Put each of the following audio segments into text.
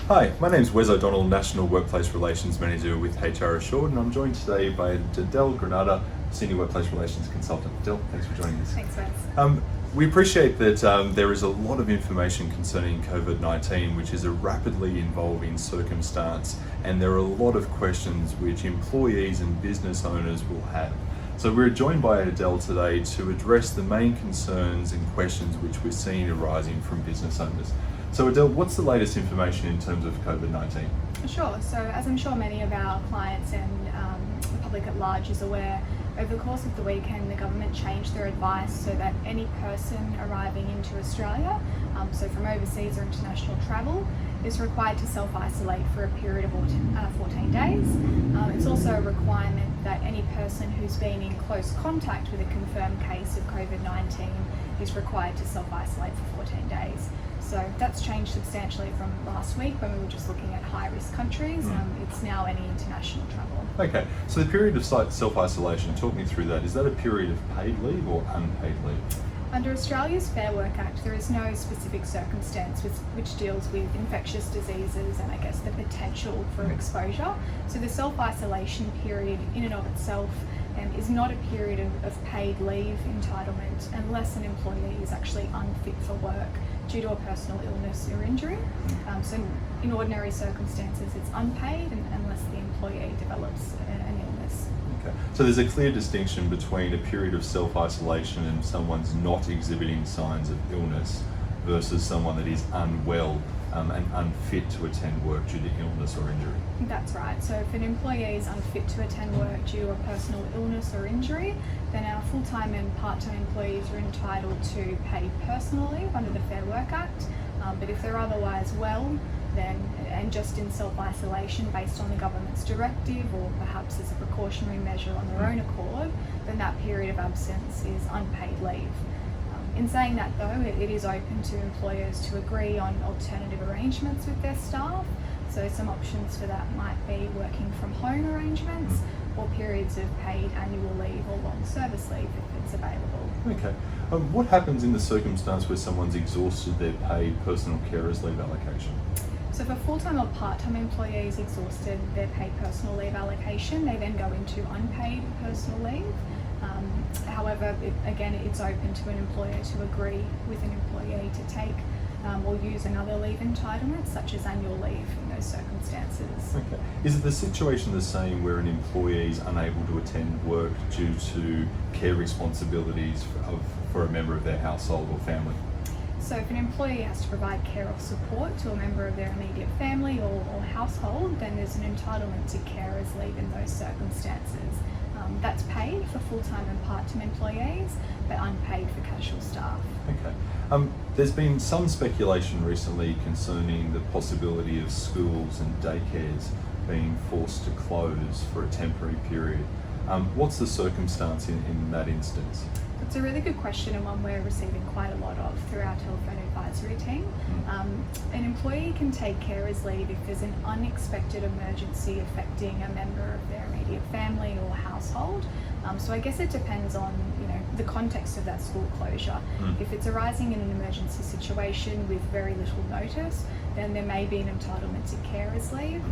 Hi, my name's Wes and Adel, National Workplace Relations Manager with HR Assured, and I'm joined today by Adel Granada, Senior Workplace Relations Consultant. Adel, thanks for joining us. Thanks, Wes. We appreciate that there is a lot of information concerning COVID-19, which is a rapidly evolving circumstance, and there are a lot of questions which employees and business owners will have. So we're joined by Adel today to address the main concerns and questions which we're seeing arising from business owners. So Adel, what's the latest information in terms of COVID-19? Sure. So as I'm sure many of our clients and the public at large is aware, over the course of the weekend the government changed their advice so that any person arriving into Australia, so from overseas or international travel, is required to self-isolate for a period of 14 days. It's also a requirement that any person who's been in close contact with a confirmed case of COVID-19 is required to self-isolate for 14 days. So that's changed substantially from last week when we were just looking at high-risk countries. It's now any international travel. Okay, so the period of self-isolation, talk me through that. Is that a period of paid leave or unpaid leave? Under Australia's Fair Work Act, there is no specific circumstance which deals with infectious diseases and I guess the potential for exposure. So the self-isolation period in and of itself is not a period of paid leave entitlement unless an employee is actually unfit for work due to a personal illness or injury. So in ordinary circumstances it's unpaid unless the employee develops an illness. Okay. So there's a clear distinction between a period of self-isolation and someone's not exhibiting signs of illness versus someone that is unwell and unfit to attend work due to illness or injury. That's right. So if an employee is unfit to attend work due to a personal illness or injury, then our full-time and part-time employees are entitled to paid personal leave under the Fair Work Act. But if they're otherwise well, then, and just in self-isolation based on the government's directive or perhaps as a precautionary measure on their own accord, then that period of absence is unpaid leave. In saying that though, it is open to employers to agree on alternative arrangements with their staff. So some options for that might be working from home arrangements or periods of paid annual leave or long service leave if it's available. Okay. What happens in the circumstance where someone's exhausted their paid personal carers leave allocation? So for full-time or part-time employees exhausted their paid personal leave allocation, they then go into unpaid personal leave. However, it's open to an employer to agree with an employee to take or use another leave entitlement, such as annual leave in those circumstances. Okay. Is it the situation the same where an employee is unable to attend work due to care responsibilities for a member of their household or family? So if an employee has to provide care or support to a member of their immediate family or household, then there's an entitlement to carers leave in those circumstances. That's paid for full-time and part-time employees, but unpaid for casual staff. Okay. There's been some speculation recently concerning the possibility of schools and daycares being forced to close for a temporary period. What's the circumstance in that instance? It's a really good question and one we're receiving quite a lot of through our telephone advisory team. An employee can take carers leave if there's an unexpected emergency affecting a member of their immediate family or household. So I guess it depends on the context of that school closure. If it's arising in an emergency situation with very little notice, then there may be an entitlement to carers leave.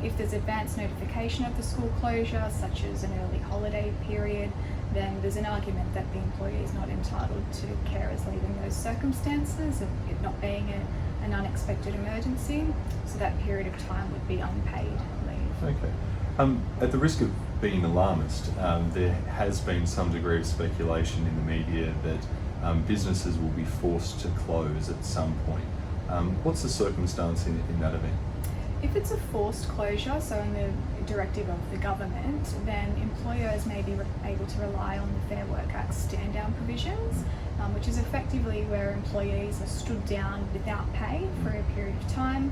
If there's advance notification of the school closure, such as an early holiday period, then there's an argument that the employee is not entitled to carers leave in those circumstances, of it not being an unexpected emergency. So that period of time would be unpaid leave. Okay. At the risk of being alarmist, there has been some degree of speculation in the media that businesses will be forced to close at some point. What's the circumstance in that event? If it's a forced closure, so in the directive of the government, then employers may be able to rely on the Fair Work Act stand-down provisions, which is effectively where employees are stood down without pay for a period of time,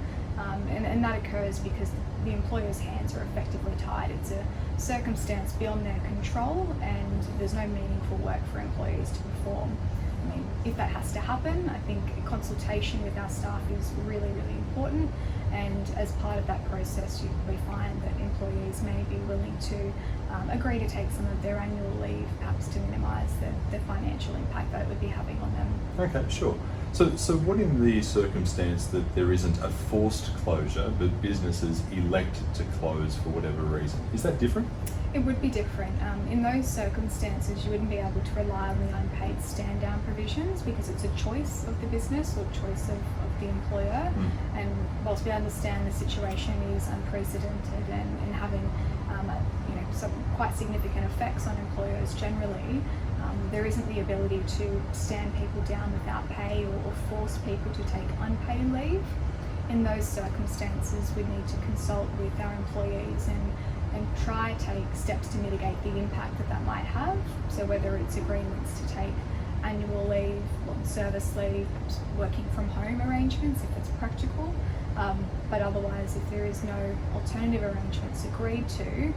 and that occurs because the employer's hands are effectively tied. It's a circumstance beyond their control and there's no meaningful work for employees to perform. I mean, if that has to happen, I think consultation with our staff is really, really important, and as part of that process we find that employees may be willing to agree to take some of their annual leave, perhaps to minimise the financial impact that it would be having on them. Okay, sure. So what in the circumstance that there isn't a forced closure, but businesses elect to close for whatever reason? Is that different? It would be different. In those circumstances, you wouldn't be able to rely on the unpaid stand-down provisions because it's a choice of the business or choice of the employer. And whilst we understand the situation is unprecedented and having some quite significant effects on employers generally, there isn't the ability to stand people down without pay or force people to take unpaid leave. In those circumstances, we need to consult with our employees and try to take steps to mitigate the impact that might have. So whether it's agreements to take annual leave, service leave, working from home arrangements if it's practical, but otherwise if there is no alternative arrangements agreed to,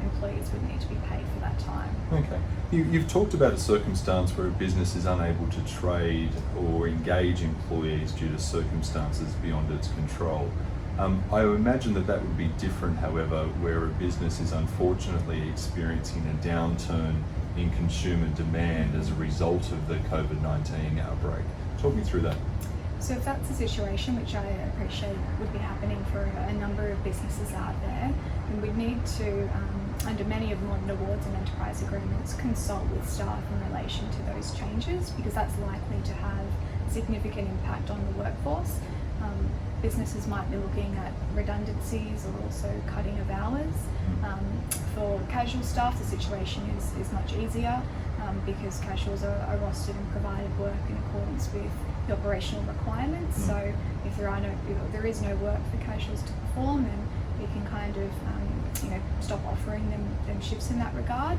employees would need to be paid for that time. Okay. You've talked about a circumstance where a business is unable to trade or engage employees due to circumstances beyond its control. I imagine that would be different, however, where a business is unfortunately experiencing a downturn in consumer demand as a result of the COVID-19 outbreak. Talk me through that. So if that's a situation, which I appreciate would be happening for a number of businesses out there, then we'd need to, under many of modern awards and enterprise agreements, consult with staff in relation to those changes because that's likely to have significant impact on the workforce. Businesses might be looking at redundancies or also cutting of hours. For casual staff, the situation is much easier because casuals are rostered and provided work in accordance with the operational requirements. So if there is no work for casuals to perform, then we can kind of stop offering them shifts in that regard.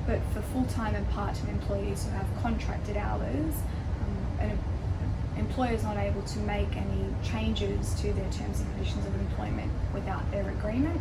But for full-time and part-time employees who have contracted hours, an employer is not able to make any changes to their terms and conditions of employment without their agreement.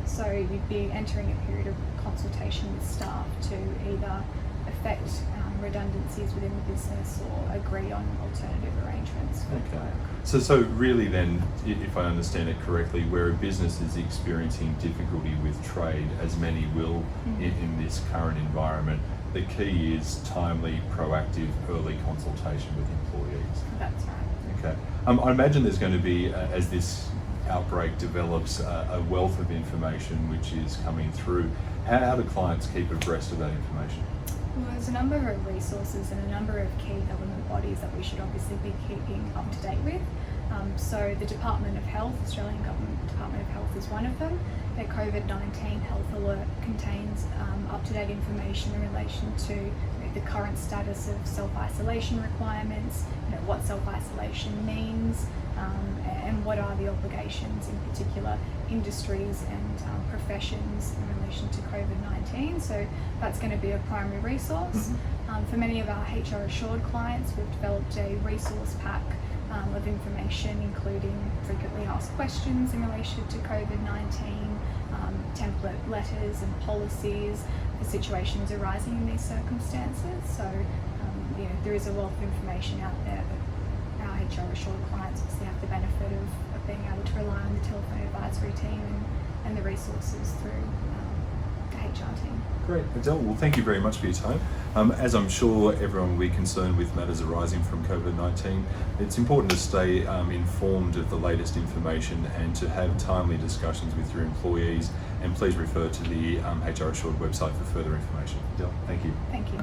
So you'd be entering a period of consultation with staff to either affect redundancies within the business or agree on alternative arrangements for work. So really then, if I understand it correctly, where a business is experiencing difficulty with trade, as many will in this current environment, the key is timely, proactive, early consultation with employees. That's right. Okay. I imagine there's going to be, as this outbreak develops, a wealth of information which is coming through. How do clients keep abreast of that information? Well, there's a number of resources and a number of key government bodies that we should obviously be keeping up to date with. So the Department of Health, Australian Government Department of Health is one of them. Their COVID-19 health alert contains up-to-date information in relation to the current status of self-isolation requirements, what self-isolation means, and what are the obligations in particular industries and professions in relation to COVID-19. So that's going to be a primary resource. For many of our HR Assured clients, we've developed a resource pack of information, including frequently asked questions in relation to COVID-19, template letters and policies for situations arising in these circumstances. So there is a wealth of information out there, but our HR Assured clients obviously have the benefit of being able to rely on the telephone advisory team and the resources through the HR team. Great. Adel, well, thank you very much for your time. As I'm sure everyone will be concerned with matters arising from COVID-19, it's important to stay informed of the latest information and to have timely discussions with your employees, and please refer to the HR Assured website for further information. Adel, thank you. Thank you.